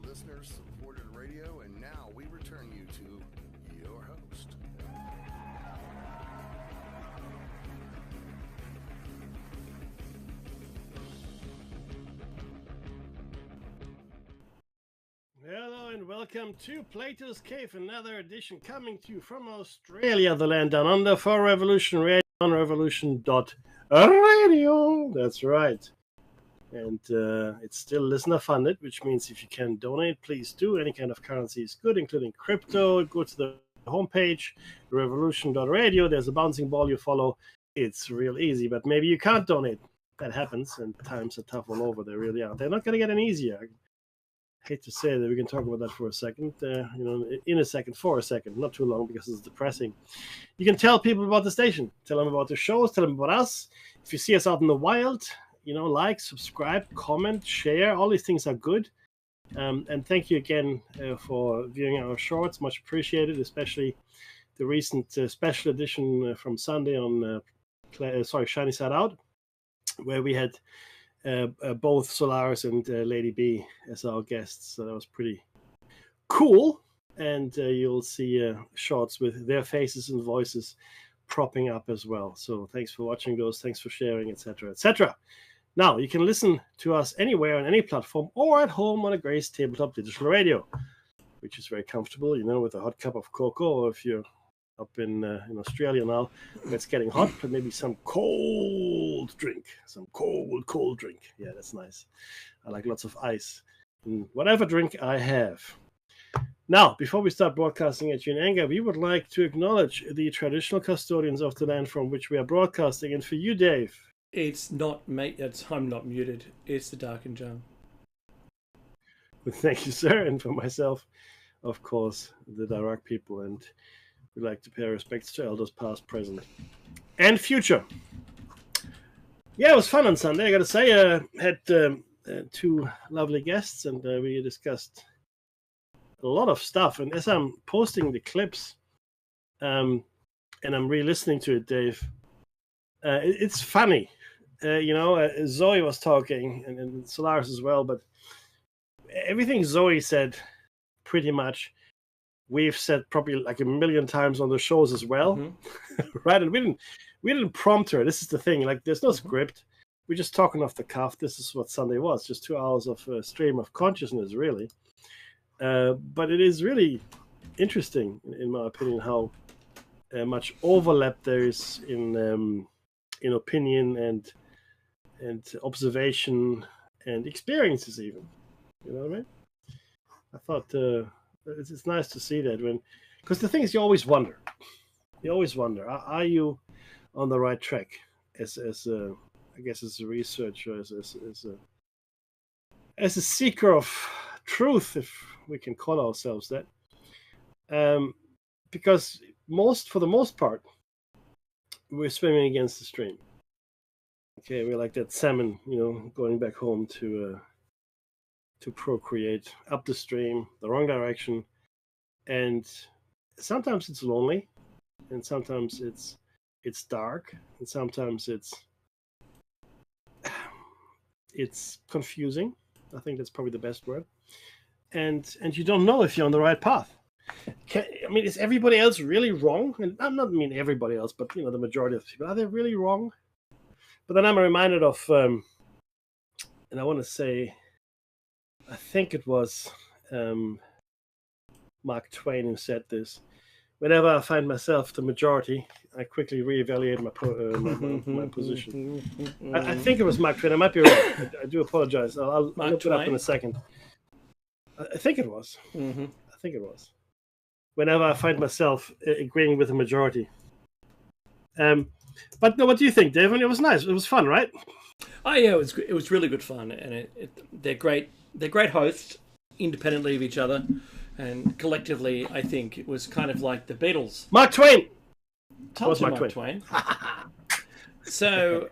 listener-supported radio, and now we return you to your host. Hello and welcome to Platos Cave, another edition coming to you from Australia, the land down under, for Revolution Radio on revolution.radio. That's right. And it's still listener funded, which means if you can donate, please do. Any kind of currency is good, including crypto. Go to the homepage, revolution.radio. There's a bouncing ball you follow. It's real easy, but maybe you can't donate. That happens, and times are tough all over. They really are. They're not going to get any easier. I hate to say that. We can talk about that for a second, for a second, not too long because it's depressing. You can tell people about the station, tell them about the shows, tell them about us. If you see us out in the wild, like, subscribe, comment, share. All these things are good. And thank you again for viewing our shorts. Much appreciated, especially the recent special edition from Sunday on Shiny Side Out, where we had both Solaris and Lady B as our guests. So that was pretty cool. And you'll see shorts with their faces and voices propping up as well. So thanks for watching those. Thanks for sharing, etc., etc. Now, you can listen to us anywhere on any platform or at home on a Grace Tabletop Digital Radio, which is very comfortable, with a hot cup of cocoa, or if you're up in Australia now, it's getting hot, but maybe some cold drink, some cold drink. Yeah, that's nice. I like lots of ice in whatever drink I have. Now, before we start broadcasting at you in anger, we would like to acknowledge the traditional custodians of the land from which we are broadcasting. And for you, Dave. It's not me. I'm not muted. It's the Dark and Jung. Thank you, sir. And for myself, of course, the Darak people. And we'd like to pay our respects to elders past, present, and future. Yeah, it was fun on Sunday, I got to say. Had two lovely guests, and we discussed a lot of stuff. And as I'm posting the clips, and I'm re-listening to it, Dave, it's funny. Zoe was talking, and Solaris as well, but everything Zoe said, pretty much, we've said probably like a million times on the shows as well. Mm-hmm. Right? And we didn't prompt her. This is the thing. Like, there's no script. We're just talking off the cuff. This is what Sunday was. Just 2 hours of stream of consciousness, really. But it is really interesting, in my opinion, how much overlap there is in opinion and observation and experiences, even. You know what I mean? I thought it's nice to see that, because the thing is, you always wonder, are you on the right track as a researcher, as a seeker of truth, if we can call ourselves that, because for the most part, we're swimming against the stream. Okay, we're like that salmon, going back home to procreate up the stream, the wrong direction, and sometimes it's lonely, and sometimes it's dark, and sometimes it's confusing. I think that's probably the best word, and you don't know if you're on the right path. Is everybody else really wrong? And I'm not mean everybody else, but the majority of people, are they really wrong? But then I'm reminded of, and I want to say, I think it was Mark Twain who said this. Whenever I find myself the majority, I quickly reevaluate my position. I think it was Mark Twain. I might be wrong. I do apologize. I'll look it up in a second. I think it was. Mm-hmm. I think it was. Whenever I find myself agreeing with the majority. But no, what do you think, Dave? It was nice. It was fun, right? Oh yeah, it was really good fun, and they're great. They're great hosts, independently of each other, and collectively, I think it was kind of like the Beatles. Mark Twain. Told you Mark Twain. So,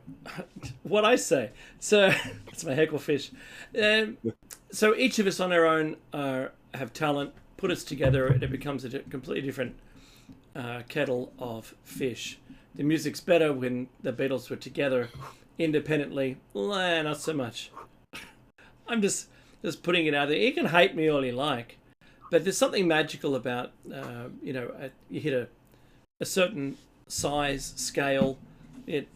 what I say. So it's my heckle fish. So each of us on our own have talent. Put us together, and it becomes a completely different kettle of fish. The music's better when the Beatles were together. Independently, not so much. just putting it out there. You can hate me all you like, but there's something magical about you hit a certain size scale. It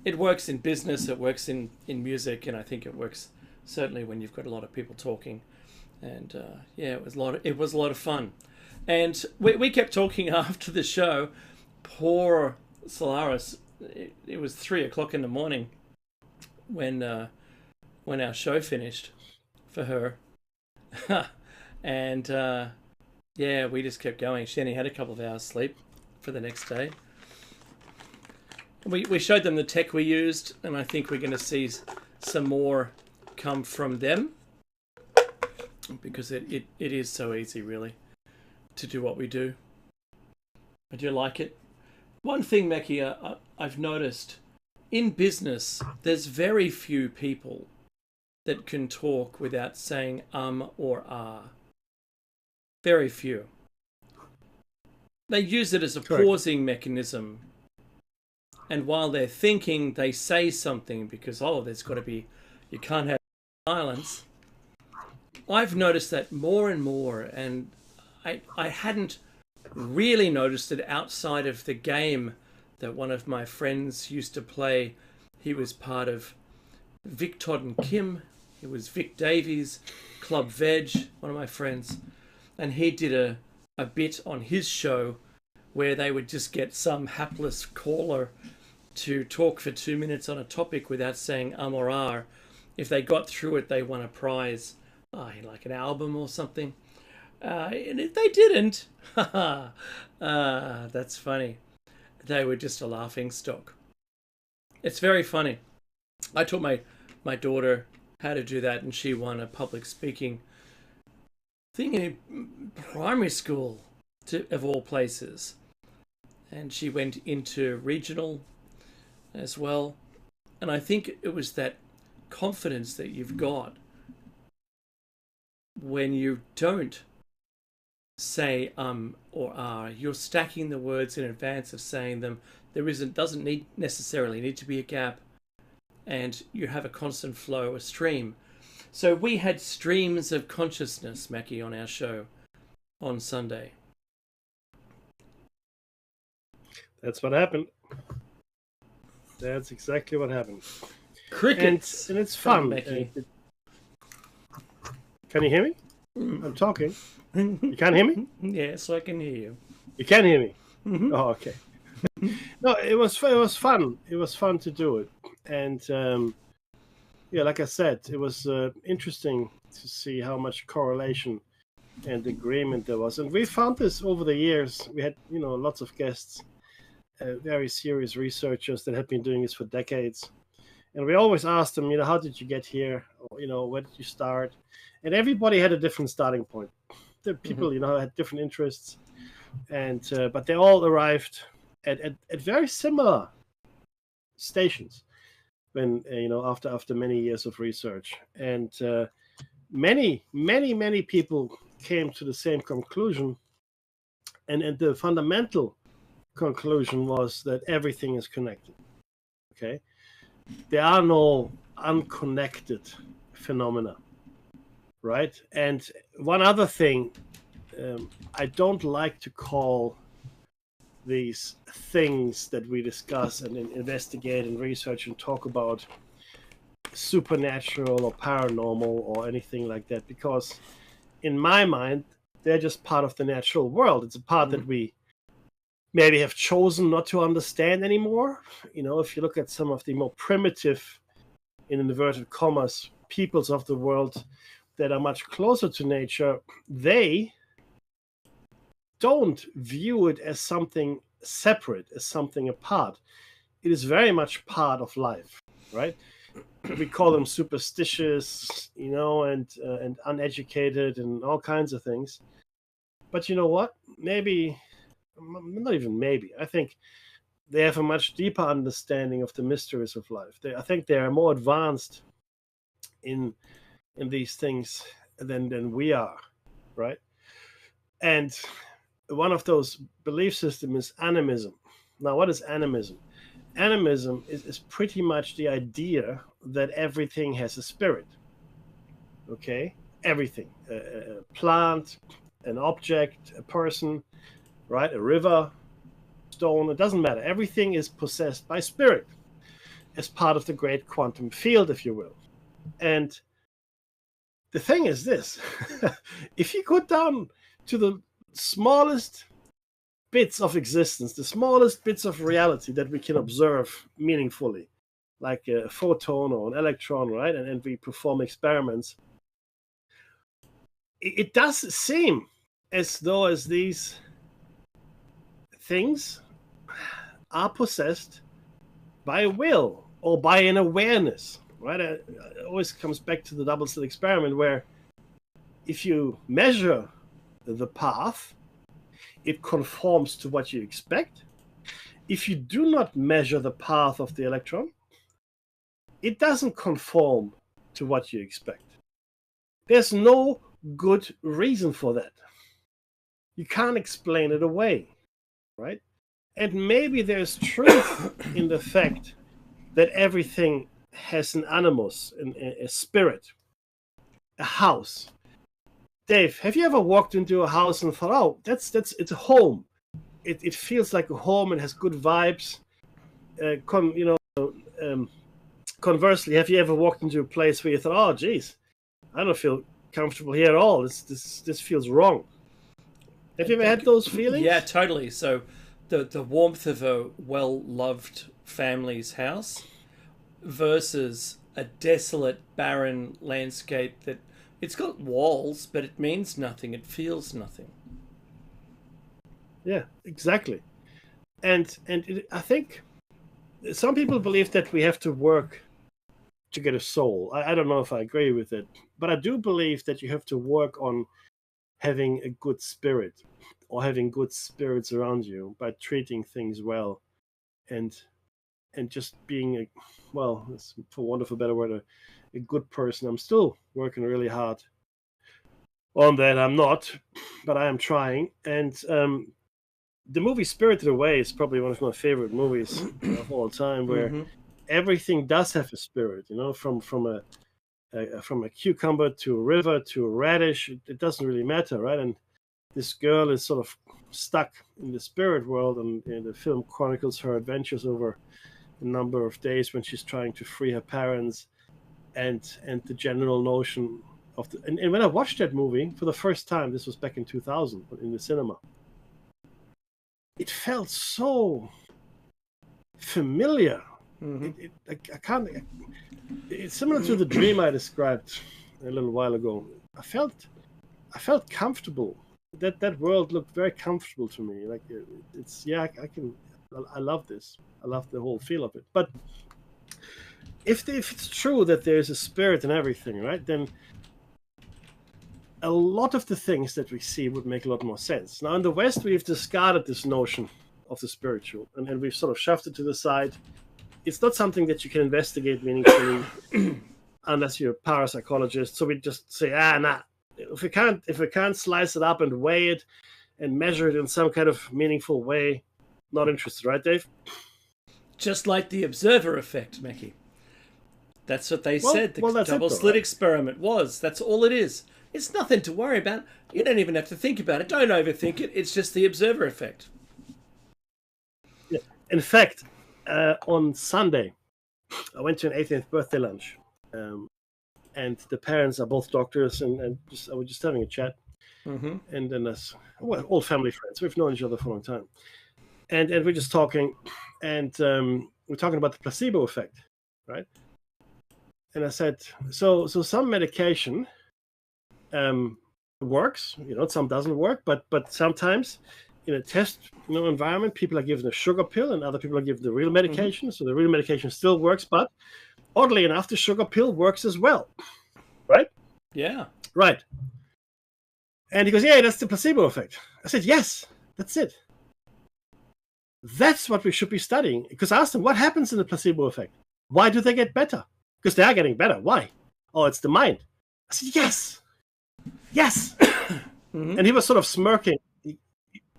it works in business, it works in music, and I think it works certainly when you've got a lot of people talking. And it was a lot of fun. And we kept talking after the show. Poor Solaris. It was 3:00 in the morning when our show finished for her. And we just kept going. She only had a couple of hours sleep for the next day. We showed them the tech we used, and I think we're going to see some more come from them, because it is so easy, really, to do what we do. I do like it. One thing, Mackie, I've noticed, in business, there's very few people that can talk without saying or ah. Very few. They use it as a pausing mechanism. And while they're thinking, they say something because, there's got to be, you can't have silence. I've noticed that more and more, and I hadn't really noticed it outside of the game that one of my friends used to play. He was part of Vic, Todd and Kim. It was Vic Davies, Club Veg, one of my friends. And he did a bit on his show where they would just get some hapless caller to talk for 2 minutes on a topic without saying or ah. If they got through it, they won a prize, like an album or something. And if they didn't, that's funny. They were just a laughing stock. It's very funny. I taught my daughter how to do that, and she won a public speaking thing in primary school, of all places. And she went into regional as well. And I think it was that confidence that you've got when you don't say or are. You're stacking the words in advance of saying them. Doesn't necessarily need to be a gap, and you have a constant flow, a stream. So we had streams of consciousness, Mackie, on our show on Sunday. That's what happened. That's exactly what happened. Crickets. And it's fun. Mackie. Can you hear me? I'm talking. You can't hear me? Yes, I can hear you. You can hear me? Mm-hmm. Oh, okay. No, it was fun. It was fun to do it. And like I said, it was interesting to see how much correlation and agreement there was. And we found this over the years. We had, lots of guests, very serious researchers that had been doing this for decades. And we always asked them, how did you get here? Or, where did you start? And everybody had a different starting point. The people, had different interests, and but they all arrived at very similar stations when after many years of research, and many people came to the same conclusion, and the fundamental conclusion was that everything is connected. Okay, there are no unconnected phenomena, right? And one other thing, I don't like to call these things that we discuss and investigate and research and talk about supernatural or paranormal or anything like that, because in my mind, they're just part of the natural world. It's a part that we maybe have chosen not to understand anymore. If you look at some of the more primitive, in inverted commas, peoples of the world that are much closer to nature, they don't view it as something separate, as something apart. It is very much part of life, right? We call them superstitious, and uneducated and all kinds of things. But you know what? Maybe, not even maybe, I think they have a much deeper understanding of the mysteries of life. I think they are more advanced in these things than we are, right? And one of those belief systems is animism. Now, what is animism? Animism is pretty much the idea that everything has a spirit. Okay, everything, a plant, an object, a person, right? A river, stone. It doesn't matter. Everything is possessed by spirit as part of the great quantum field, if you will. And the thing is this: if you go down to the smallest bits of existence, the smallest bits of reality that we can observe meaningfully, like a photon or an electron, right? And we perform experiments. It does seem as though as these things are possessed by a will or by an awareness, right? It always comes back to the double slit experiment, where if you measure the path, it conforms to what you expect. If you do not measure the path of the electron, it doesn't conform to what you expect. There's no good reason for that. You can't explain it away, right? And maybe there's truth in the fact that everything has an animus, a spirit, a house. Dave, have you ever walked into a house and thought, "Oh, it's a home. It feels like a home and has good vibes." Conversely, have you ever walked into a place where you thought, "Oh, geez, I don't feel comfortable here at all. This feels wrong." Have you ever had those feelings? Yeah, totally. So the warmth of a well-loved family's house versus a desolate, barren landscape that it's got walls, but it means nothing. It feels nothing. Yeah, exactly. I think some people believe that we have to work to get a soul. I don't know if I agree with it, but I do believe that you have to work on having a good spirit or having good spirits around you by treating things well and just being for want of a better word, a good person. I'm still working really hard on that. I'm not, but I am trying. And the movie Spirited Away is probably one of my favorite movies of all time, where everything does have a spirit. From a cucumber to a river to a radish, it doesn't really matter, right? And this girl is sort of stuck in the spirit world, and the film chronicles her adventures over a number of days when she's trying to free her parents, and the general notion of and when I watched that movie for the first time, this was back in 2000 in the cinema, it felt so familiar. I can't. It's similar to the dream I described a little while ago. I felt comfortable. That world looked very comfortable to me. Like I love this. I love the whole feel of it. But if it's true that there's a spirit in everything, right? Then a lot of the things that we see would make a lot more sense. Now, in the West, we've discarded this notion of the spiritual, and we've sort of shoved it to the side. It's not something that you can investigate meaningfully unless you're a parapsychologist. So we just say, nah. If we can't slice it up and weigh it and measure it in some kind of meaningful way, not interested, right, Dave? Just like the observer effect, Mackie. That's what they said. The double slit experiment was. That's all it is. It's nothing to worry about. You don't even have to think about it. Don't overthink it. It's just the observer effect. Yeah. In fact, on Sunday, I went to an 18th birthday lunch, and the parents are both doctors, and I was just having a chat, and then all family friends. We've known each other for a long time, and we're just talking, and we're talking about the placebo effect, right? And I said, so some medication works, some doesn't work, but sometimes in a test environment, people are given a sugar pill and other people are given the real medication. So the real medication still works, but oddly enough, the sugar pill works as well, right? Yeah. Right. And he goes, yeah, that's the placebo effect. I said, yes, that's it. That's what we should be studying. Because I asked them, what happens in the placebo effect? Why do they get better? Because they are getting better. Why? Oh, it's the mind. I said, yes. And he was sort of smirking.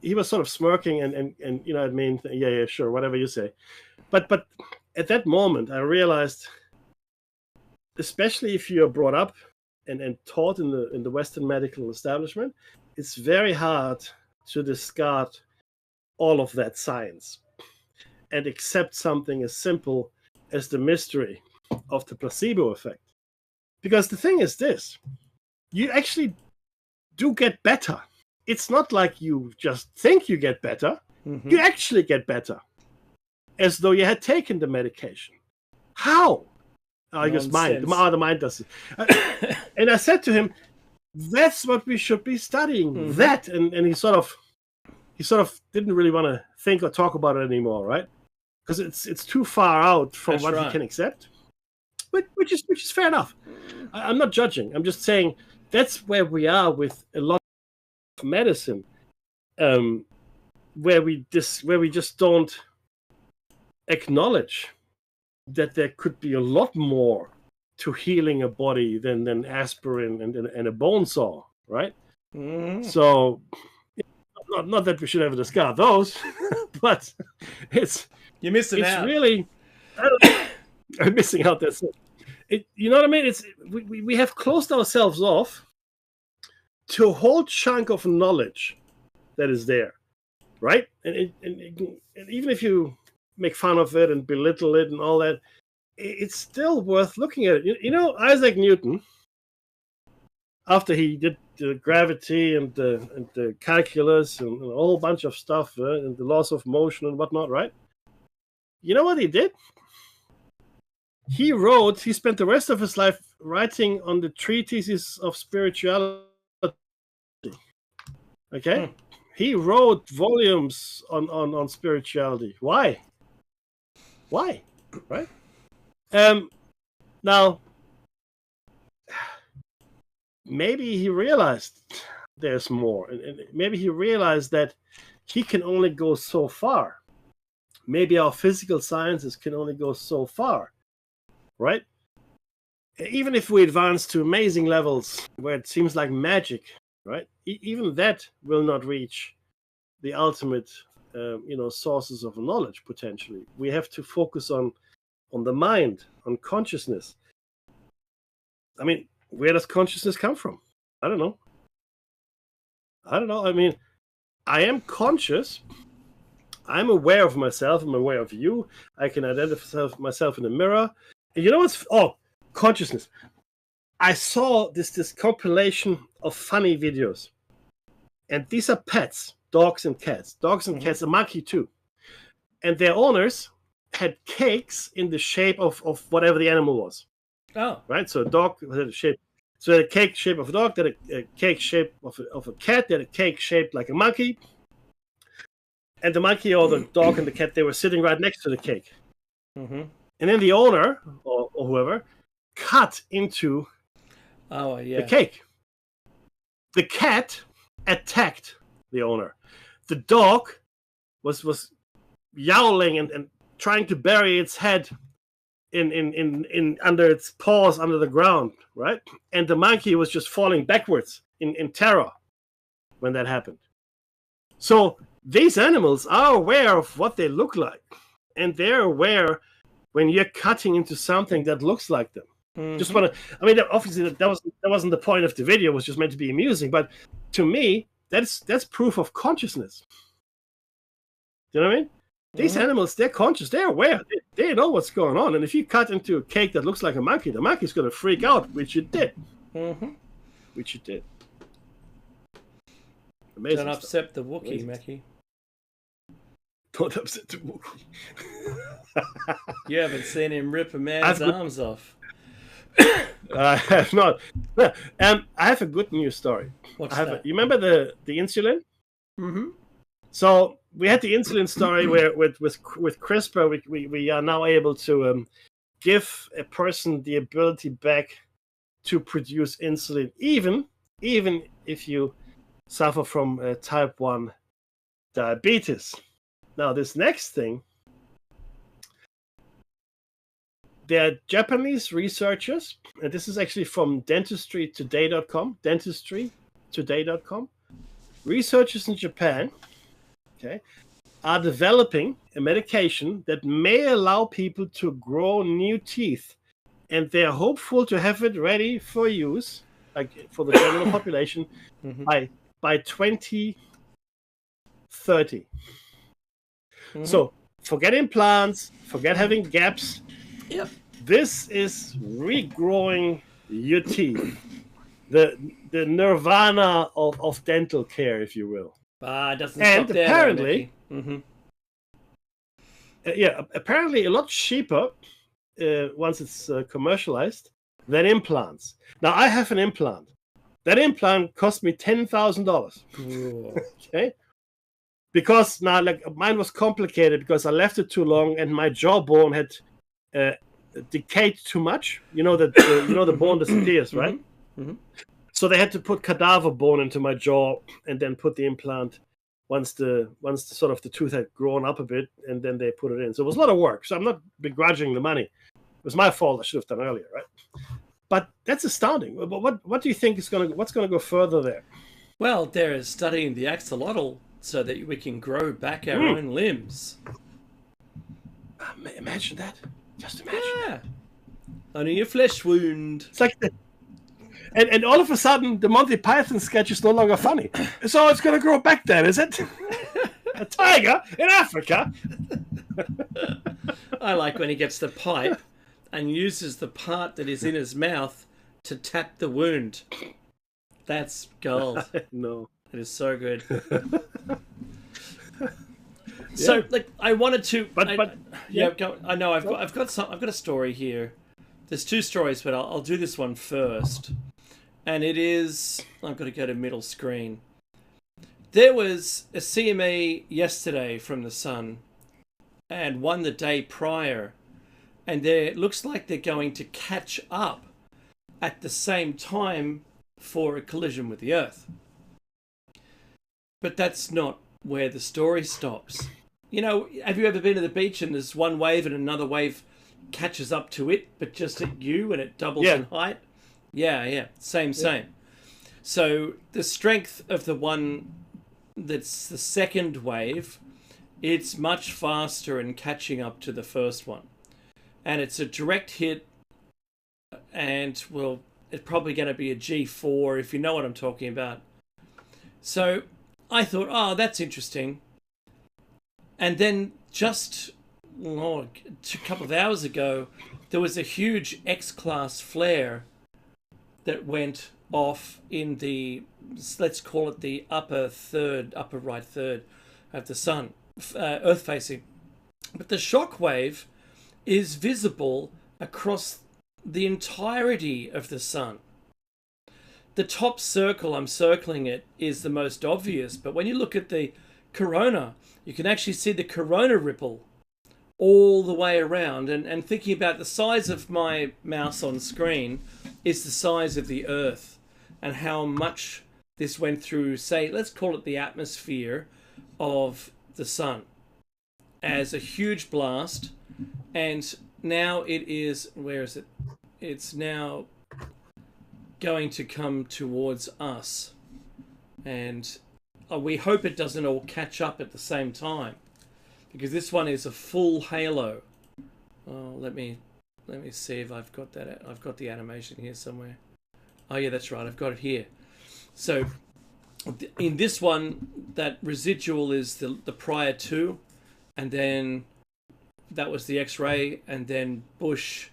He was sort of smirking and I mean, yeah, sure, whatever you say. But at that moment, I realized, especially if you're brought up and taught in the Western medical establishment, it's very hard to discard all of that science and accept something as simple as the mystery of the placebo effect. Because the thing is this, you actually do get better. It's not like you just think you get better. Mm-hmm. You actually get better, as though you had taken the medication. How? I guess the mind does it. And I said to him, that's what we should be studying. Mm-hmm. That, and he sort of didn't really want to think or talk about it anymore, right? Because it's too far out from what he can accept. But which is fair enough. I'm not judging. I'm just saying that's where we are with a lot of medicine, where we just don't acknowledge that there could be a lot more to healing a body than aspirin and a bone saw, right? Mm-hmm. So, not that we should ever discard those, but you're missing out. It's really, I'm missing out. That's it. You know what I mean? We have closed ourselves off to a whole chunk of knowledge that is there, right? And even if you make fun of it and belittle it and all that, it's still worth looking at it. You know, Isaac Newton, after he did the gravity and the calculus and a whole bunch of stuff and the laws of motion and whatnot, right? You know what he did? He spent the rest of his life writing on the treatises of spirituality. Okay? He wrote volumes on spirituality. Why? Right? Now, maybe he realized there's more. And maybe he realized that he can only go so far. Maybe our physical sciences can only go so far. Right? Even if we advance to amazing levels where it seems like magic, right? Even that will not reach the ultimate, sources of knowledge potentially. We have to focus on the mind, on consciousness. I mean, where does consciousness come from? I don't know. I mean, I am conscious. I'm aware of myself. I'm aware of you. I can identify myself in the mirror. And you know what's... Oh, consciousness. I saw this compilation of funny videos. And these are pets, dogs and cats. Dogs and cats, a monkey too. And their owners had cakes in the shape of whatever the animal was. Oh. Right? So a dog had a shape. So they had a cake shape of a dog, they had a cake shape of a cat, they had a cake shaped like a monkey. And the monkey or the dog and the cat, they were sitting right next to the cake. Mm-hmm. And then the owner, or whoever, cut into the cake. The cat attacked the owner. The dog was yowling and trying to bury its head in under its paws under the ground, right? And the monkey was just falling backwards in terror when that happened. So these animals are aware of what they look like, and they're aware when you're cutting into something that looks like them. Mm-hmm. Just want to, I mean, obviously that wasn't the point of the video. It was just meant to be amusing, but to me, that's proof of consciousness. Do you know what I mean? These animals, they're conscious, they're aware, they know what's going on. And if you cut into a cake that looks like a monkey, the monkey's going to freak out, which it did. Mm-hmm. Which it did. Amazing. Don't upset the Wookiee, Amazing. Mackie. Don't upset the Wookiee. You haven't seen him rip a man's arms off. I have not. I have a good news story. What's that? You remember the insulin? Mm-hmm. So we had the insulin story where with CRISPR we are now able to give a person the ability back to produce insulin, even if you suffer from type 1 diabetes. Now this next thing, there are Japanese researchers, and this is actually from dentistrytoday.com. Researchers in Japan, are developing a medication that may allow people to grow new teeth, and they are hopeful to have it ready for use like for the general population, by 2030. So forget implants, forget having gaps. Yep. This is regrowing your teeth. The nirvana of dental care, if you will. It doesn't And stop there. apparently, apparently a lot cheaper once it's commercialized than implants. Now I have an implant. That implant cost me $10,000. Okay, because now like mine was complicated because I left it too long and my jawbone had decayed too much. You know that the bone disappears, right? So they had to put cadaver bone into my jaw and then put the implant once the sort of the tooth had grown up a bit, and then they put it in. So it was a lot of work. So I'm not begrudging the money. It was my fault. I should have done earlier, right? But that's astounding. What do you think what's gonna go further there? Well, they're studying the axolotl so that we can grow back our own limbs. Imagine that. Just imagine. Yeah. Only a flesh wound. It's like and all of a sudden the Monty Python sketch is no longer funny. So it's gonna grow back then, is it? A tiger in Africa. I like when he gets the pipe and uses the part that is in his mouth to tap the wound. That's gold. No. It is so good. So, like, I wanted to. I know I've got a story here. There's two stories, but I'll do this one first. And it is. I've got to go to middle screen. There was a CME yesterday from the Sun, and one the day prior, and there looks like they're going to catch up at the same time for a collision with the Earth. But that's not where the story stops. You know, have you ever been to the beach and there's one wave and another wave catches up to it, but just at you and it doubles in height? Yeah. Same. So the strength of the one that's the second wave, it's much faster in catching up to the first one. And it's a direct hit, and, well, it's probably going to be a G4, if you know what I'm talking about. So I thought, oh, that's interesting. And then just a couple of hours ago, there was a huge X-class flare that went off in the, let's call it the upper right third of the Sun, Earth facing. But the shock wave is visible across the entirety of the Sun. The top circle, I'm circling it, is the most obvious, but when you look at the corona, you can actually see the corona ripple all the way around. And thinking about the size of my mouse on screen is the size of the Earth, and how much this went through, say, let's call it the atmosphere of the Sun as a huge blast. And now it is, where is it? It's now going to come towards us. And we hope it doesn't all catch up at the same time, because this one is a full halo. Oh, let me see if I've got that. I've got the animation here somewhere. Oh yeah, that's right. I've got it here. So in this one, that residual is the prior to, and then that was the X-ray, and then Bush.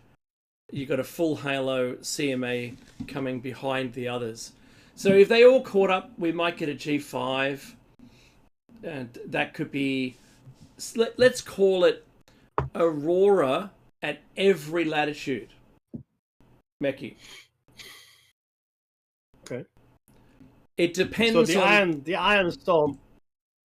You got a full halo CMA coming behind the others. So if they all caught up, we might get a G5, and that could be, let's call it aurora at every latitude. Meki. Okay. It depends. So the iron storm.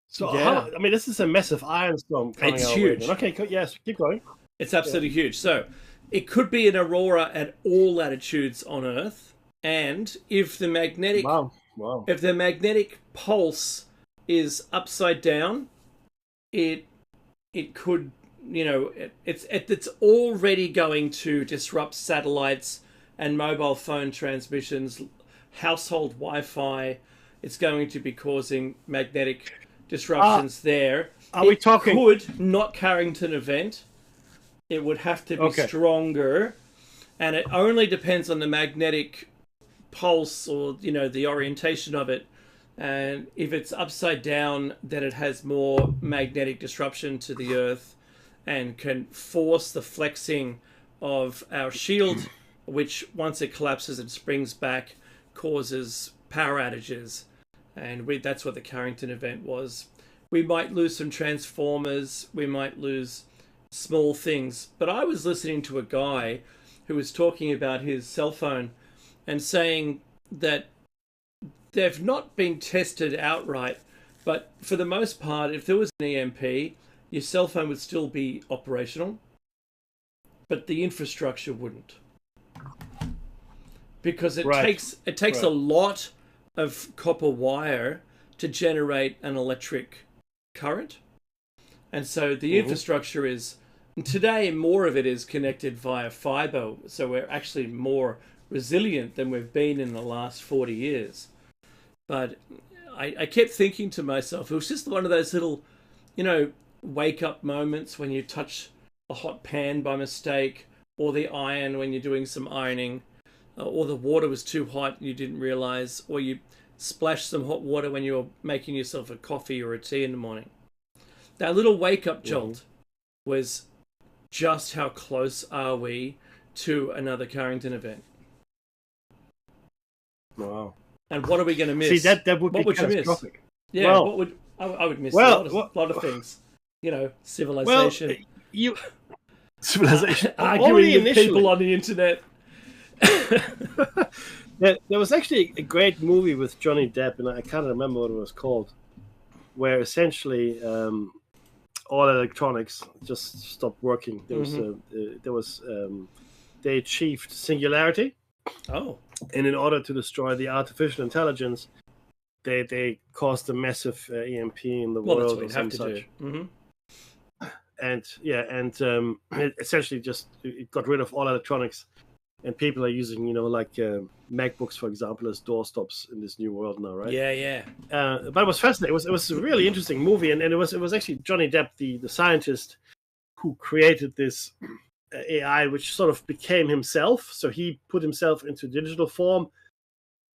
So yeah. This is a massive iron storm coming it's our huge. way. Okay, yes, keep going. It's absolutely huge. So it could be an aurora at all latitudes on Earth, and if the magnetic if the magnetic pulse is upside down, it could, it's already going to disrupt satellites and mobile phone transmissions, household Wi-Fi. It's going to be causing magnetic disruptions there. We talking? Could, not Carrington event. It would have to be stronger, and it only depends on the magnetic pulse or, you know, the orientation of it. And if it's upside down, then it has more magnetic disruption to the Earth and can force the flexing of our shield, which once it collapses and springs back, causes power outages. And that's what the Carrington event was. We might lose some transformers, we might lose small things. But I was listening to a guy who was talking about his cell phone and saying that they've not been tested outright, but for the most part, if there was an EMP, your cell phone would still be operational, but the infrastructure wouldn't. Because it takes a lot of copper wire to generate an electric current. And so the infrastructure is, today more of it is connected via fiber, so we're actually more resilient than we've been in the last 40 years. But I kept thinking to myself, it was just one of those little, you know, wake-up moments when you touch a hot pan by mistake, or the iron when you're doing some ironing, or the water was too hot and you didn't realize, or you splashed some hot water when you were making yourself a coffee or a tea in the morning. That little wake-up jolt was just how close are we to another Carrington event. Wow. And what are we going to miss? See, that would be catastrophic. Yeah, well, what would I would miss a lot of things. You know, civilization. Well, civilization. Arguing with people on the internet. There was actually a great movie with Johnny Depp, and I can't remember what it was called, where essentially all electronics just stopped working. They achieved singularity. Oh. And in order to destroy the artificial intelligence, they caused a massive EMP in the world. That's what or you'd have to such. do. It essentially just it got rid of all electronics, and people are using, you know, like MacBooks, for example, as doorstops in this new world now, right? Yeah. But it was fascinating. It was a really interesting movie, and it was actually Johnny Depp, the scientist, who created this AI, which sort of became himself. So he put himself into digital form,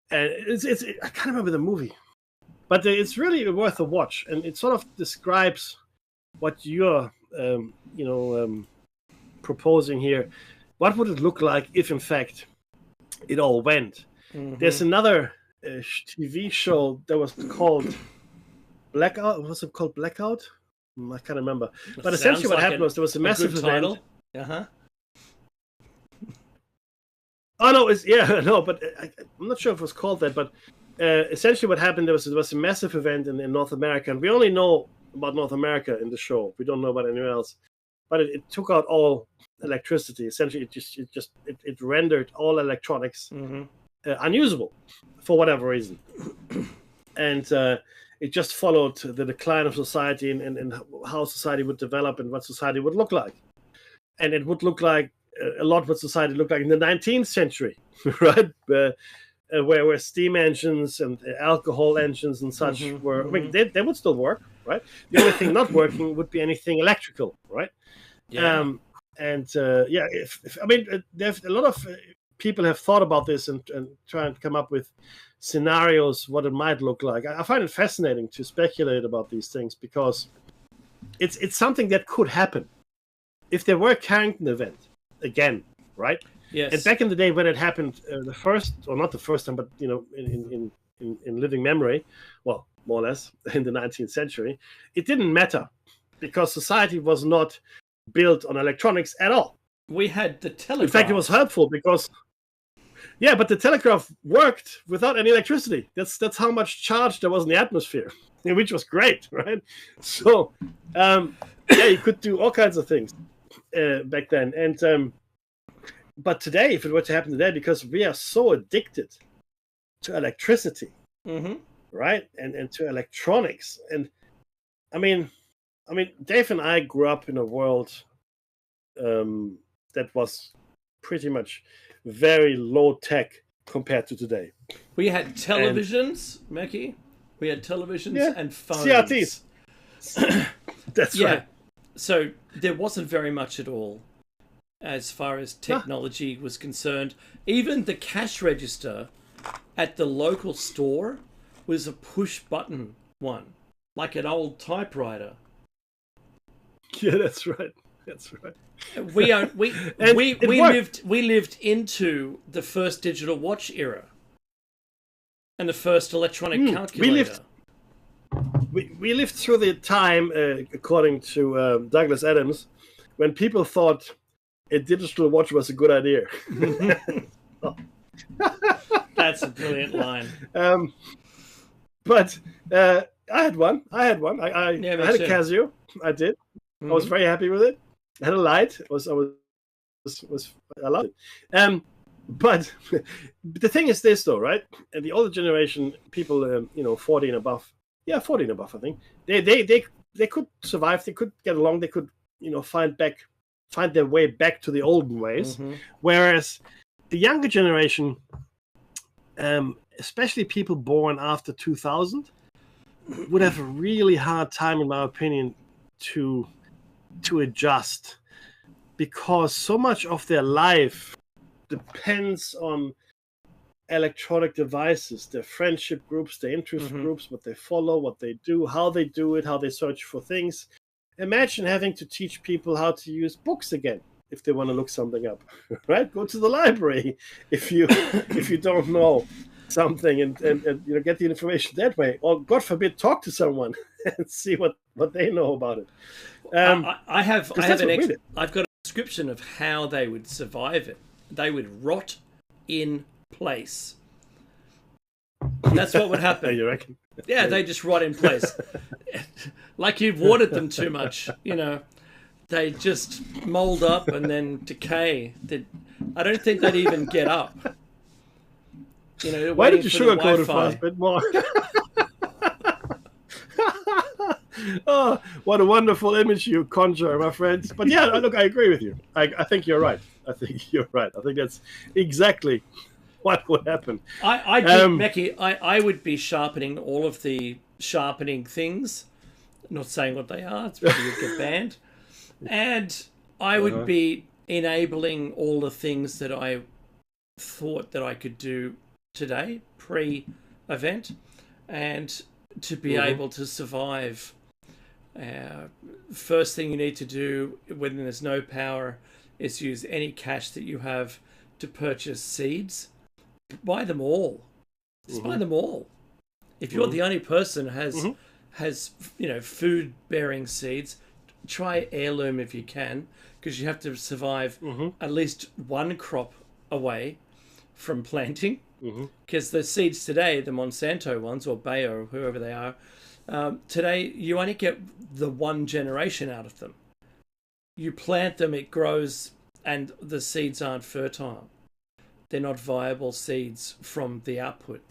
and I can't remember the movie, but it's really worth a watch, and it sort of describes what you're proposing here. What would it look like if, in fact, it all went? There's another TV show that was called Blackout. Was it called Blackout? I can't remember. But essentially what happened was there was a massive event. Uh-huh. Oh, no, but I'm not sure if it was called that, but essentially what happened, there was a massive event in North America, and we only know about North America in the show. We don't know about anywhere else. But it took out all electricity. Essentially, it rendered all electronics unusable for whatever reason. And it just followed the decline of society and how society would develop and what society would look like. And it would look like a lot what society looked like in the 19th century, right? Where steam engines and alcohol engines and such were, I mean, they would still work, right? The only thing not working would be anything electrical, right? Yeah. I mean, there's a lot of people have thought about this and trying to come up with scenarios what it might look like. I find it fascinating to speculate about these things because it's something that could happen if there were a Carrington event again, right? Yes. And back in the day when it happened, the first, or not the first time, but you know, in living memory, well, more or less in the 19th century, it didn't matter because society was not built on electronics at all. We had the telegraph. In fact, it was helpful because, but the telegraph worked without any electricity. That's how much charge there was in the atmosphere, which was great, right? So, you could do all kinds of things back then. And but today, if it were to happen today, because we are so addicted to electricity, right, and to electronics, and I mean, Dave and I grew up in a world that was pretty much very low tech compared to today. We had televisions, Mackie. We had televisions and phones. CRTs. That's right. So there wasn't very much at all as far as technology was concerned. Even the cash register at the local store was a push button one, like an old typewriter. Yeah, that's right. That's right. We And we it we worked. lived into the first digital watch era and the first electronic calculator. We lived through the time, according to Douglas Adams, when people thought a digital watch was a good idea. That's a brilliant line. But I had one. I had Yeah, I me had too. a Casio. I did. I was very happy with it. I had a light. I loved it. But the thing is this, though, right? And the older generation, people, 40 and above, 40 and above, I think, they could survive. They could get along. They could, find their way back to the olden ways. Whereas the younger generation, especially people born after 2000, would have a really hard time, in my opinion, to adjust, because so much of their life depends on electronic devices, their friendship groups, their interest groups, what they follow, what they do, how they do it, how they search for things. Imagine having to teach people how to use books again if they want to look something up, right? Go to the library if you don't know something, and get the information that way, or God forbid, talk to someone and see what they know about it. I've got a description of how they would survive it. They would rot in place. That's what would happen. You reckon? Yeah, they just rot in place. Like you've watered them too much, They just mold up and then decay. I don't think they'd even get up. Why did you sugarcoat it for us a bit more? Oh, what a wonderful image you conjure, my friends. But yeah, look, I agree with you. I think you're right. I think that's exactly what would happen. I think, Mackie, I would be sharpening all of the sharpening things. Not saying what they are. It's probably would get banned. And I would be enabling all the things that I thought that I could do today, pre-event, and to be able to survive. First thing you need to do when there's no power is use any cash that you have to purchase seeds. Buy them all. Just buy them all. If you're the only person who has food bearing seeds, try heirloom if you can, because you have to survive at least one crop away from planting. Because the seeds today, the Monsanto ones, or Bayer, or whoever they are, today you only get the one generation out of them. You plant them, it grows, and the seeds aren't fertile. They're not viable seeds from the output.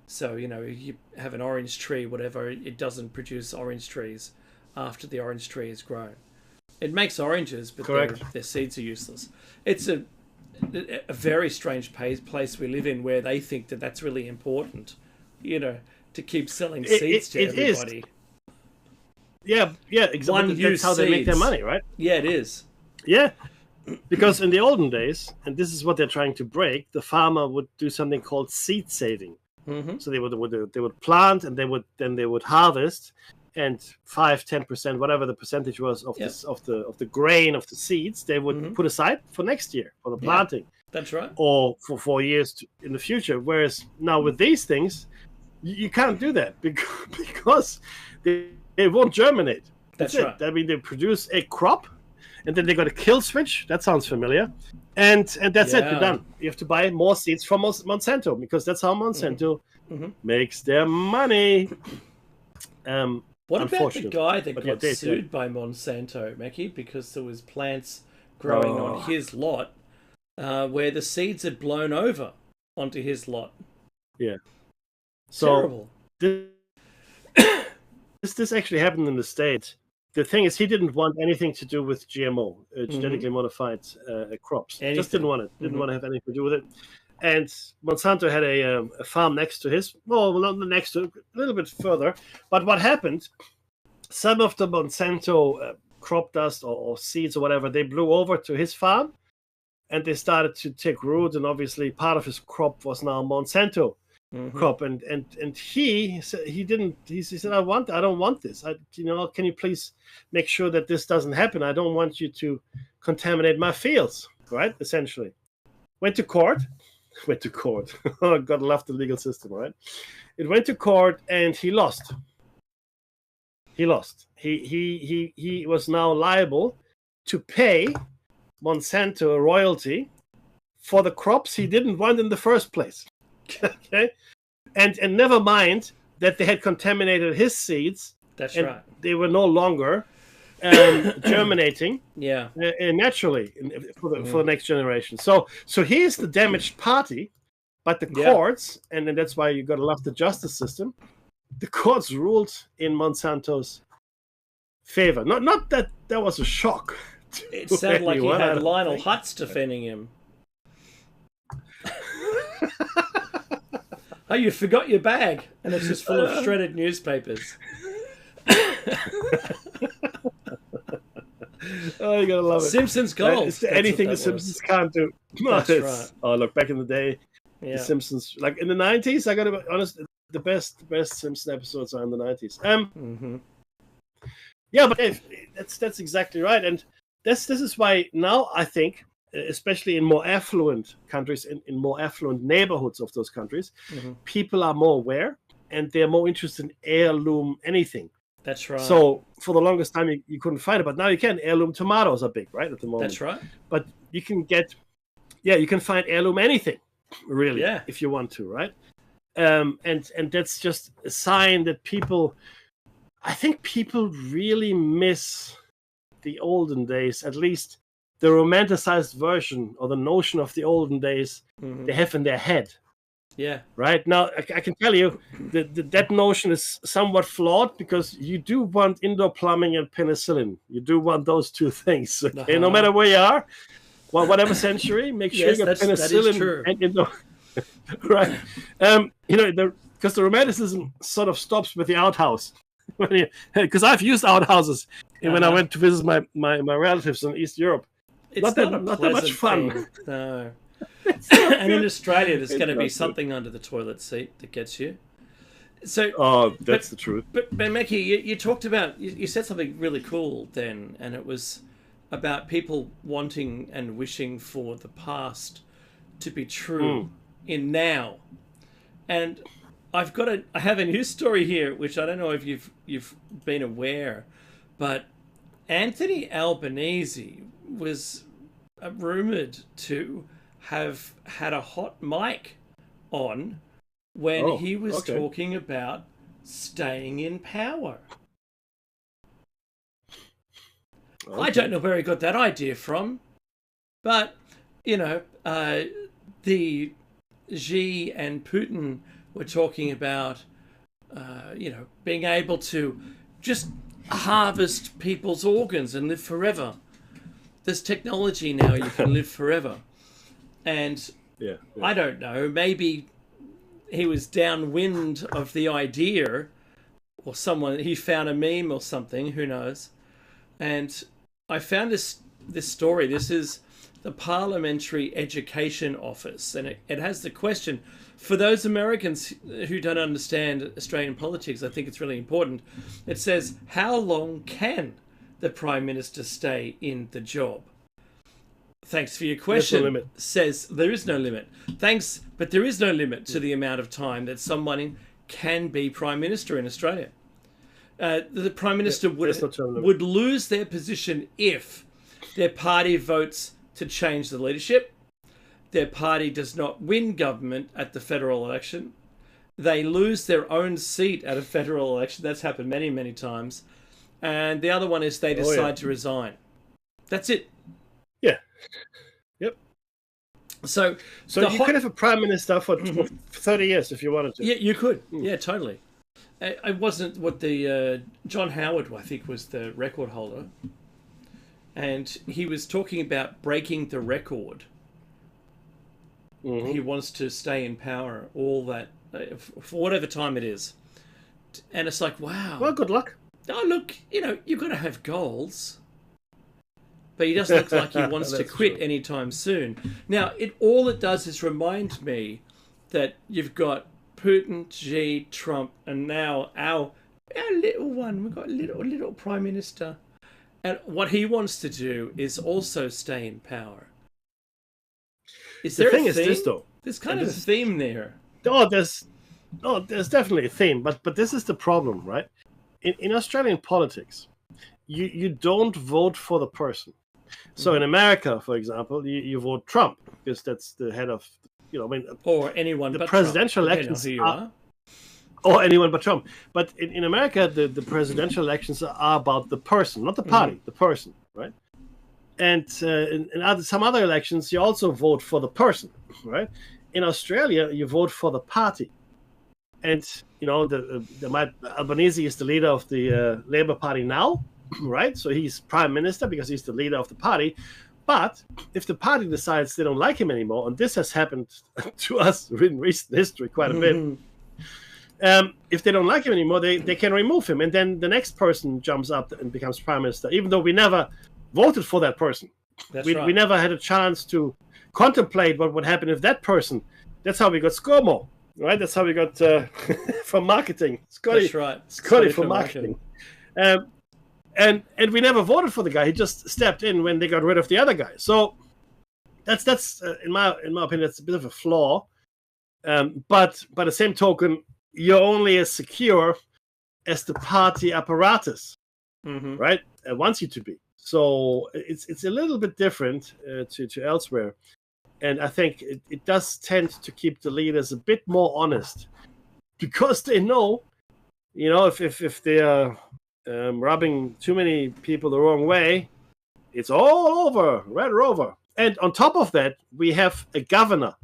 So, you have an orange tree, whatever, it doesn't produce orange trees after the orange tree is grown. It makes oranges, but their seeds are useless. It's a very strange place we live in, where they think that that's really important, to keep selling seeds to everybody. Yeah, exactly. That's how they make their money, right? Yeah, it is. Yeah, because in the olden days, and this is what they're trying to break, the farmer would do something called seed saving. So they would plant, and they would harvest, and 5-10%, whatever the percentage was of the grain of the seeds, they would put aside for next year for the planting. That's right. Or for 4 years in the future. Whereas now with these things, you can't do that because they won't germinate. That's right. I mean, they produce a crop, and then they got a kill switch. That sounds familiar. And that's it. You're done. You have to buy more seeds from Monsanto, because that's how Monsanto makes their money. What about the guy that got sued by Monsanto, Mackie, because there was plants growing on his lot where the seeds had blown over onto his lot? Yeah. So terrible. This actually happened in the States. The thing is, he didn't want anything to do with GMO, genetically modified crops. Anything. Just didn't want it. Didn't want to have anything to do with it. And Monsanto had a farm next to his, well, not next to, a little bit further. But what happened, some of the Monsanto crop dust or seeds or whatever, they blew over to his farm. and they started to take root. And obviously, part of his crop was now Monsanto crop. And he said he didn't. He said, I don't want this. Can you please make sure that this doesn't happen? I don't want you to contaminate my fields. Right? Essentially, went to court. Oh, God, love the legal system, right? It went to court, and he lost. He was now liable to pay Monsanto a royalty for the crops he didn't want in the first place. Okay, and never mind that they had contaminated his seeds. That's right. They were no longer germinating. Yeah, naturally for the next generation. So he is the damaged party, but the courts, and that's why you got to love the justice system. The courts ruled in Monsanto's favor. Not that was a shock. It sounded like he had Lionel Hutz defending him. Oh, you forgot your bag, and it's just full of shredded newspapers. Oh, you gotta love it. Simpsons gold. Anything the Simpsons can't do. That's right. Oh, look, back in the day, the Simpsons, like in the 90s, I gotta be honest, the best Simpson episodes are in the 90s. Yeah, but that's exactly right, and this is why now I think, especially in more affluent countries, in more affluent neighborhoods of those countries, people are more aware and they're more interested in heirloom anything. That's right. So for the longest time you couldn't find it, but now you can. Heirloom tomatoes are big, right, at the moment. That's right. But you can you can find heirloom anything, really, if you want to, right? And that's just a sign that I think people really miss the olden days, at least the romanticized version or the notion of the olden days they have in their head. Yeah. Right? Now, I can tell you that notion is somewhat flawed, because you do want indoor plumbing and penicillin. You do want those two things. Okay? No matter where you are, whatever century, make sure you get penicillin and indoor. Right. Because the romanticism sort of stops with the outhouse. Because I've used outhouses when I went to visit my relatives in East Europe. It's not that much fun. Thing. No. And in Australia, there's going to be something under the toilet seat that gets you. So, that's the truth. But Mackie, you talked about, you said something really cool then, and it was about people wanting and wishing for the past to be true in now. And I have a news story here, which I don't know if you've been aware, but Anthony Albanese was rumored to have had a hot mic on when he was talking about staying in power. I don't know where he got that idea from, but the Xi and Putin were talking about being able to just harvest people's organs and live forever. There's technology now, you can live forever. And I don't know, maybe he was downwind of the idea, or he found a meme or something, who knows. And I found this story. This is the Parliamentary Education Office, and it has the question, for those Americans who don't understand Australian politics, I think it's really important. It says, how long can the Prime Minister stay in the job? Thanks for your question. There's no limit. Says there is no limit. Thanks, but there is no limit to the amount of time that someone can be Prime Minister in Australia. The Prime Minister would lose their position if their party votes to change the leadership, their party does not win government at the federal election, they lose their own seat at a federal election. That's happened many, many times. And the other one is they decide to resign. That's it. Yeah. Yep. So you could have a prime minister for 30 years if you wanted to. Yeah, you could. Yeah, totally. It wasn't what the John Howard, I think, was the record holder, and he was talking about breaking the record. He wants to stay in power all that for whatever time it is, and it's like, wow. Well, good luck. Oh, look, you've got to have goals. but he doesn't look like he wants to That's quit true. anytime soon. Now, all it does is remind me that you've got Putin, Xi, Trump, and now our little one. We've got a little prime minister, and what he wants to do is also stay in power. Is there The thing a is theme? this, though. There's kind of a theme there. There's definitely a theme, but this is the problem, right? In Australian politics, you don't vote for the person. So in America, for example, you vote Trump because that's the head of, Or anyone the but presidential Trump, elections depending on who you are. or anyone but Trump. But in America, the presidential elections are about the person, not the party, the person, right? And in some other elections, you also vote for the person, right? In Australia, you vote for the party. And, Albanese is the leader of the Labour Party now, right? So he's prime minister because he's the leader of the party. But if the party decides they don't like him anymore, and this has happened to us in recent history quite a bit, if they don't like him anymore, they can remove him. And then the next person jumps up and becomes prime minister, even though we never voted for that person. That's right. We never had a chance to contemplate what would happen if that person. That's how we got ScoMo, right? That's how we got from marketing. Scotty, That's right. Scotty from marketing. And we never voted for the guy. He just stepped in when they got rid of the other guy. So that's in my opinion, that's a bit of a flaw. But by the same token, you're only as secure as the party apparatus, right? Wants you to be. So it's a little bit different to elsewhere. And I think it does tend to keep the leaders a bit more honest because they know, if they are rubbing too many people the wrong way, it's all over, right over. And on top of that, we have a governor.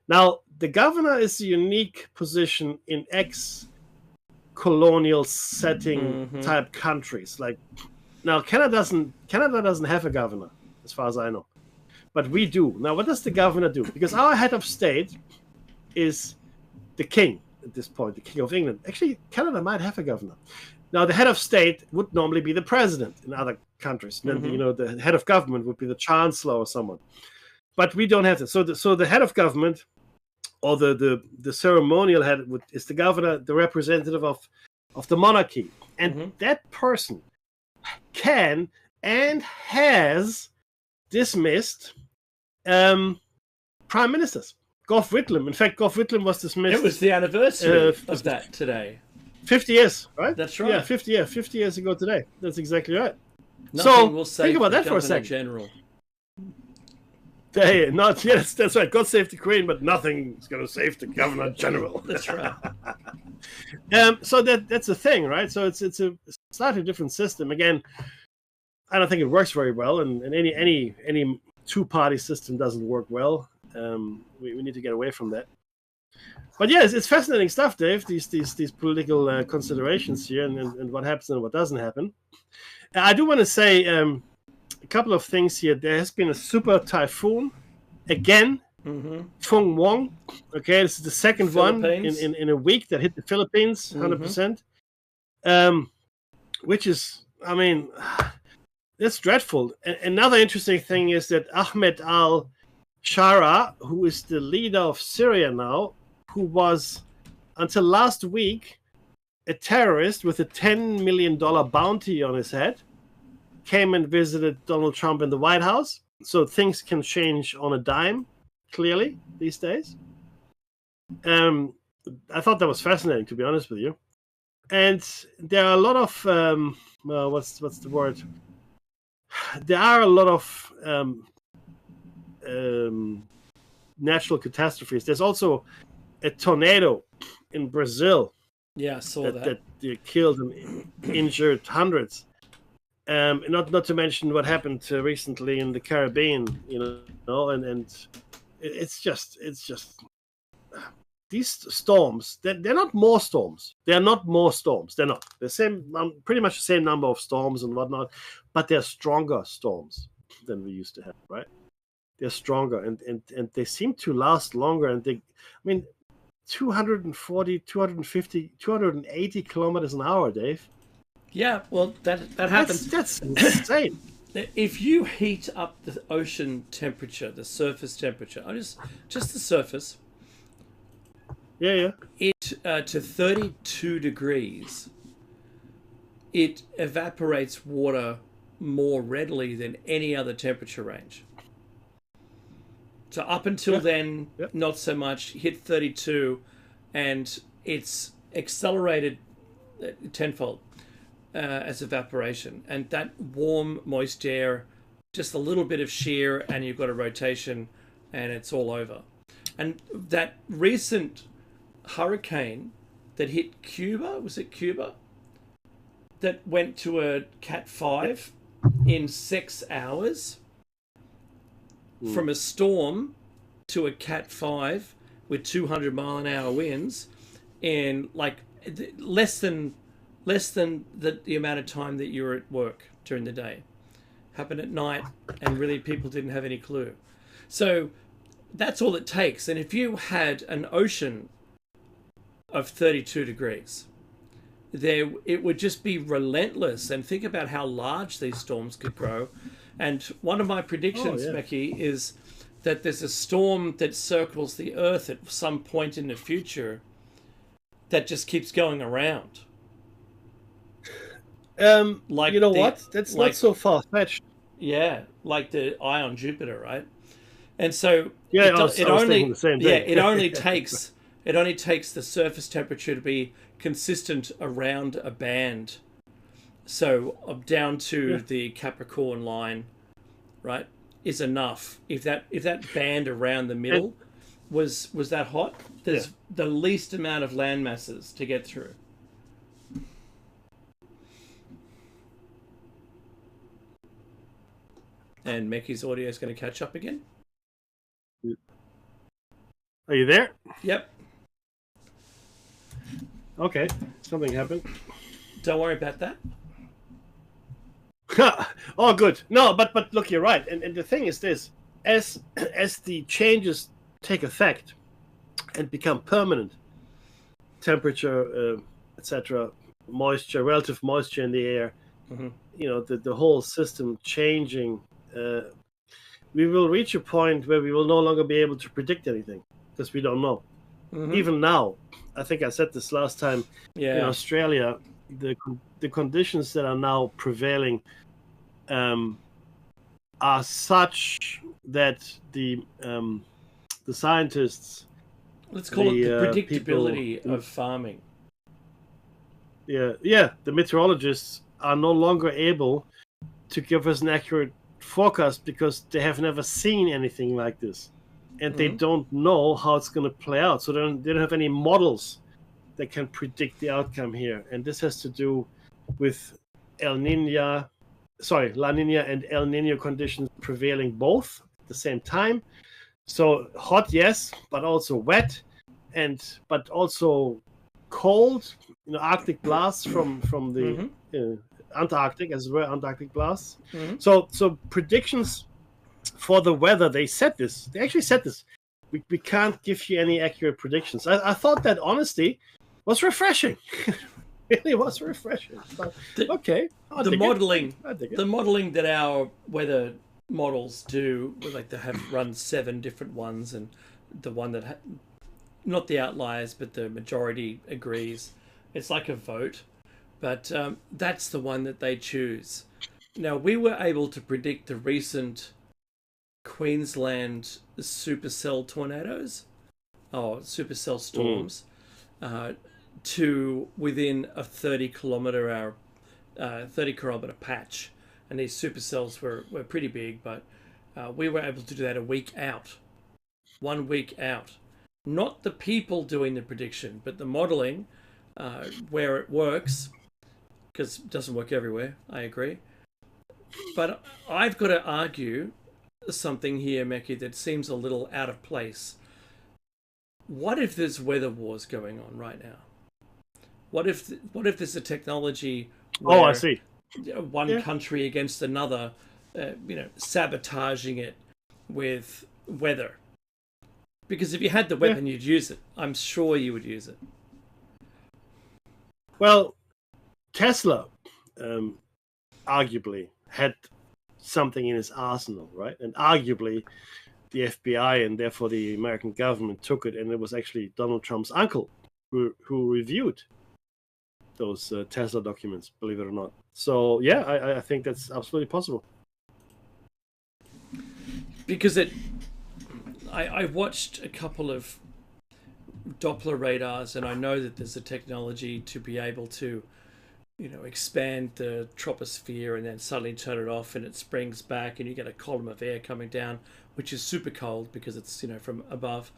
Now, the governor is a unique position in ex-colonial setting type countries. Like now, Canada doesn't have a governor, as far as I know. But we do. Now, what does the governor do? Because our head of state is the king at this point, the king of England. Actually, Canada might have a governor. Now, the head of state would normally be the president in other countries. And then, the head of government would be the chancellor or someone. But we don't have that. So the head of government or the ceremonial head is the governor, the representative of the monarchy. And that person can and has dismissed prime ministers. Gough Whitlam. In fact, Gough Whitlam was dismissed. It was the anniversary of that today. 50 years, right? That's right. Yeah, 50 years ago today. That's exactly right. Nothing will save think about the that for a Governor second. General. That's right. God save the Queen, but nothing's going to save the Governor General. That's right. So that's the thing, right? So it's a slightly different system. Again, I don't think it works very well, and any two-party system doesn't work well. We need to get away from that. But yeah, it's fascinating stuff, Dave. These political considerations here, and what happens and what doesn't happen. I do want to say a couple of things here. There has been a super typhoon again, Feng Wong. Okay, this is the second one in a week that hit the Philippines, 100%. Which is, I mean, that's dreadful. Another interesting thing is that Ahmed al-Shara, who is the leader of Syria now, who was, until last week, a terrorist with a $10 million bounty on his head, came and visited Donald Trump in the White House. So things can change on a dime, clearly, these days. I thought that was fascinating, to be honest with you. And there are a lot of, what's the word? There are a lot of natural catastrophes. There's also a tornado in Brazil. Yeah, I saw that. That killed and injured hundreds. Not to mention what happened recently in the Caribbean, and it's just these storms. They're not more storms. They're not more storms. They're not. The same, pretty much the same number of storms and whatnot, but they're stronger storms than we used to have, right? They're stronger and they seem to last longer. And 240, 250, 280 kilometers an hour, Dave. Yeah, well, that happens. That's insane. if you heat up the ocean temperature, the surface temperature, just the surface, Yeah. it to 32 degrees, it evaporates water more readily than any other temperature range. So up until then, not so much. Hit 32, and it's accelerated tenfold as evaporation. And that warm, moist air, just a little bit of shear, and you've got a rotation, and it's all over. And that recent hurricane that hit Cuba, was it Cuba? That went to a Cat 5 in 6 hours. From a storm to a Cat 5 with 200 mile an hour winds in like less than the amount of time that you were at work during the day. Happened at night, and really people didn't have any clue. So that's all it takes. And if you had an ocean of 32 degrees, it would just be relentless. And think about how large these storms could grow. And one of my predictions, Becky, is that there's a storm that circles the Earth at some point in the future that just keeps going around. Like you know what? That's like, not so far-fetched. Yeah, like the eye on Jupiter, right? And so I was thinking the same thing. it only takes the surface temperature to be consistent around a band. So down to the Capricorn line, right, is enough. If that band around the middle was that hot, there's the least amount of land masses to get through. And Mecky's audio is going to catch up again. Are you there? Yep. Okay, something happened. Don't worry about that. Oh, good. No, but look, you're right. And the thing is this: as the changes take effect and become permanent, temperature, etc., moisture, relative moisture in the air, you know, the whole system changing, we will reach a point where we will no longer be able to predict anything because we don't know. Even now, I think I said this last time. In Australia, the conditions that are now prevailing are such that the scientists, let's call it the predictability of farming. The meteorologists are no longer able to give us an accurate forecast because they have never seen anything like this, and they don't know how it's going to play out. So they don't have any models that can predict the outcome here, and this has to do with La Nina and El Nino conditions prevailing both at the same time. So hot, yes, but also wet, but also cold. You know, Arctic blasts from the Antarctic as well, Antarctic blasts. So predictions for the weather, they actually said this. We can't give you any accurate predictions. I thought that honesty was refreshing. Really was refreshing. But, okay. The modeling that our weather models do, like they have run 7 different ones, and the one that not the outliers, but the majority agrees. It's like a vote, but that's the one that they choose. Now, we were able to predict the recent Queensland supercell tornadoes, supercell storms, to within a 30 kilometer patch, and these supercells were pretty big, but we were able to do that a week out, 1 week out. Not the people doing the prediction, but the modeling, where it works, because it doesn't work everywhere, I agree. But I've got to argue something here, Mecky, that seems a little out of place. What if there's weather wars going on right now? What if there's a technology where I see. One country against another, sabotaging it with weather? Because if you had the weapon, you'd use it. I'm sure you would use it. Well, Tesla arguably had something in his arsenal, right? And arguably, the FBI and therefore the American government took it, and it was actually Donald Trump's uncle who reviewed those Tesla documents, believe it or not. So yeah, I think that's absolutely possible. Because I watched a couple of Doppler radars, and I know that there's a technology to be able to, expand the troposphere and then suddenly turn it off, and it springs back, and you get a column of air coming down, which is super cold because it's from above,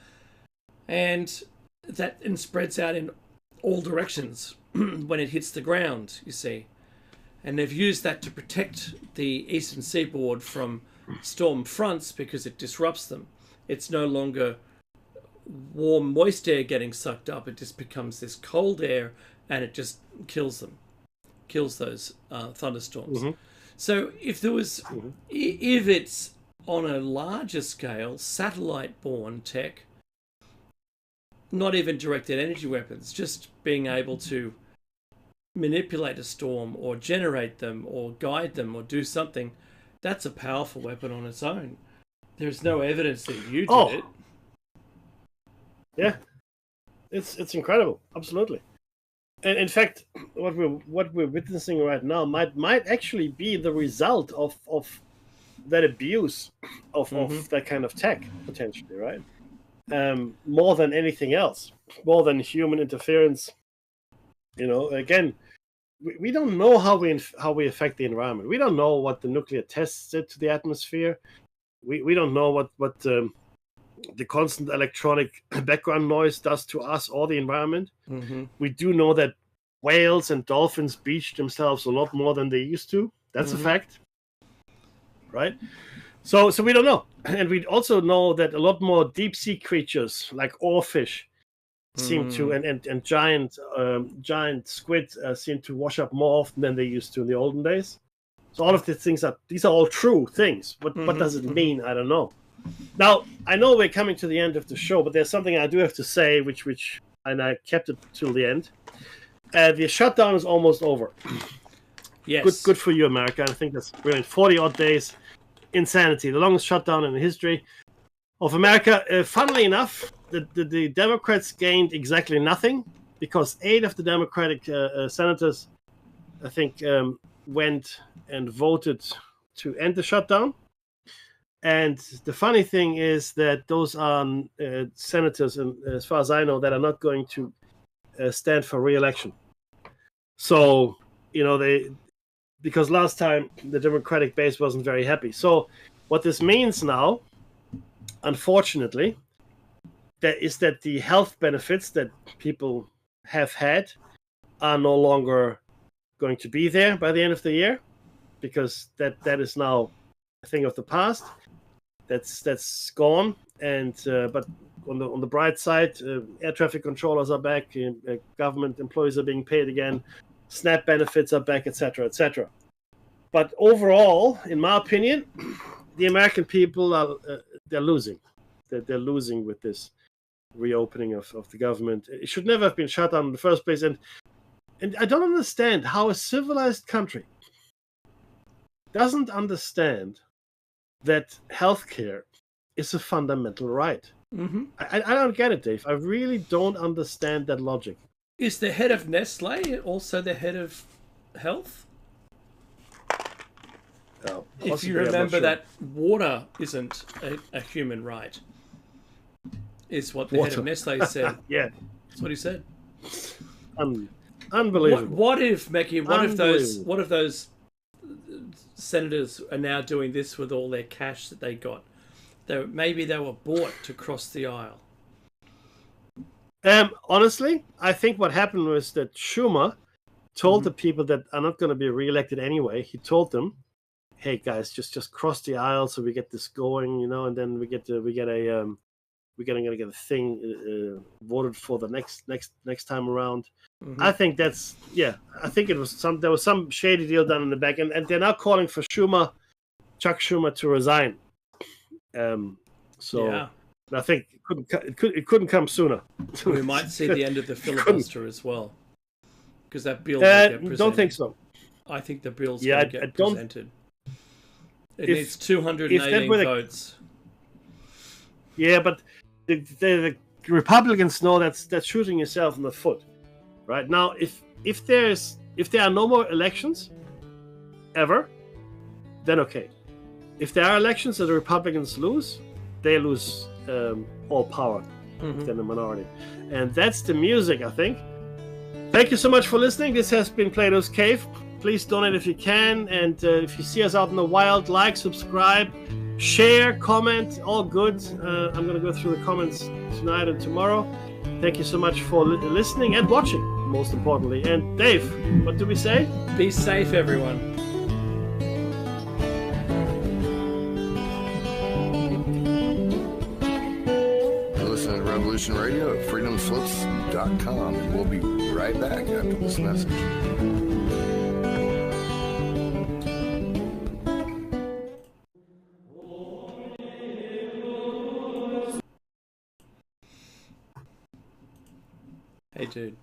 and that spreads out in all directions when it hits the ground. You see, and they've used that to protect the eastern seaboard from storm fronts because it disrupts them. It's no longer warm, moist air getting sucked up. It just becomes this cold air, and it just kills them, kills those thunderstorms. Mm-hmm. So if there was, if it's on a larger scale, satellite-borne tech, not even directed energy weapons, just being able to manipulate a storm or generate them or guide them or do something, that's a powerful weapon on its own. There's no evidence that you did it. Yeah, it's incredible, absolutely. And in fact, what we're witnessing right now might actually be the result of that abuse of that kind of tech, potentially, right? More than anything else, more than human interference. Again, we don't know how we affect the environment. We don't know what the nuclear tests did to the atmosphere. We don't know what the constant electronic background noise does to us or the environment. Mm-hmm. We do know that whales and dolphins beach themselves a lot more than they used to. That's a fact, right? So we don't know. And we also know that a lot more deep sea creatures like oarfish seem to, and giant squid seem to wash up more often than they used to in the olden days. So all of these are all true things. What does it mean? I don't know. Now, I know we're coming to the end of the show, but there's something I do have to say, which and I kept it till the end. The shutdown is almost over. Yes. Good for you, America. I think that's brilliant. 40-odd days. Insanity. The longest shutdown in the history of America. Funnily enough, the Democrats gained exactly nothing because 8 of the Democratic senators, I think, went and voted to end the shutdown. And the funny thing is that those are senators, and as far as I know, that are not going to stand for re-election. So, because last time the Democratic base wasn't very happy. So what this means now, unfortunately, is that the health benefits that people have had are no longer going to be there by the end of the year, because that is now a thing of the past. That's gone, and but on the bright side, air traffic controllers are back, government employees are being paid again, SNAP benefits are back, etc., etc. But overall, in my opinion, the American people they're losing. They're losing with this reopening of the government. It should never have been shut down in the first place, and I don't understand how a civilized country doesn't understand that healthcare is a fundamental right. Mm-hmm. I don't get it, Dave. I really don't understand that logic. Is the head of Nestle also the head of health? If you remember that water isn't a human right, is what the head of Nestle said. Yeah, that's what he said. Unbelievable. What if, Mackie? What if those senators are now doing this with all their cash that they got? Maybe they were bought to cross the aisle. Honestly, I think what happened was that Schumer told the people that are not going to be reelected anyway. He told them, "Hey guys, just cross the aisle so we get this going, and then we get a thing voted for the next time around." Mm-hmm. I think I think there was some shady deal done in the back, and they're now calling for Chuck Schumer to resign. I think it couldn't come sooner. We might see the end of the filibuster as well, because that bill will get presented. Don't think so. I think the bill's going to get presented. It needs 218 votes. Yeah, but the Republicans know that's shooting yourself in the foot, right? Now, if there are no more elections ever, then okay. If there are elections that the Republicans lose, they lose all power. Then the minority, and that's the music, I think. Thank you so much for listening. This has been Plato's Cave. Please donate if you can, and if you see us out in the wild, like, subscribe, share, comment, all good. I'm going to go through the comments tonight and tomorrow. Thank you so much for listening and watching, most importantly. And Dave, what do we say? Be safe, everyone. Listen to Revolution Radio at freedomslips.com, and we'll be right back after this message. Hey, dude.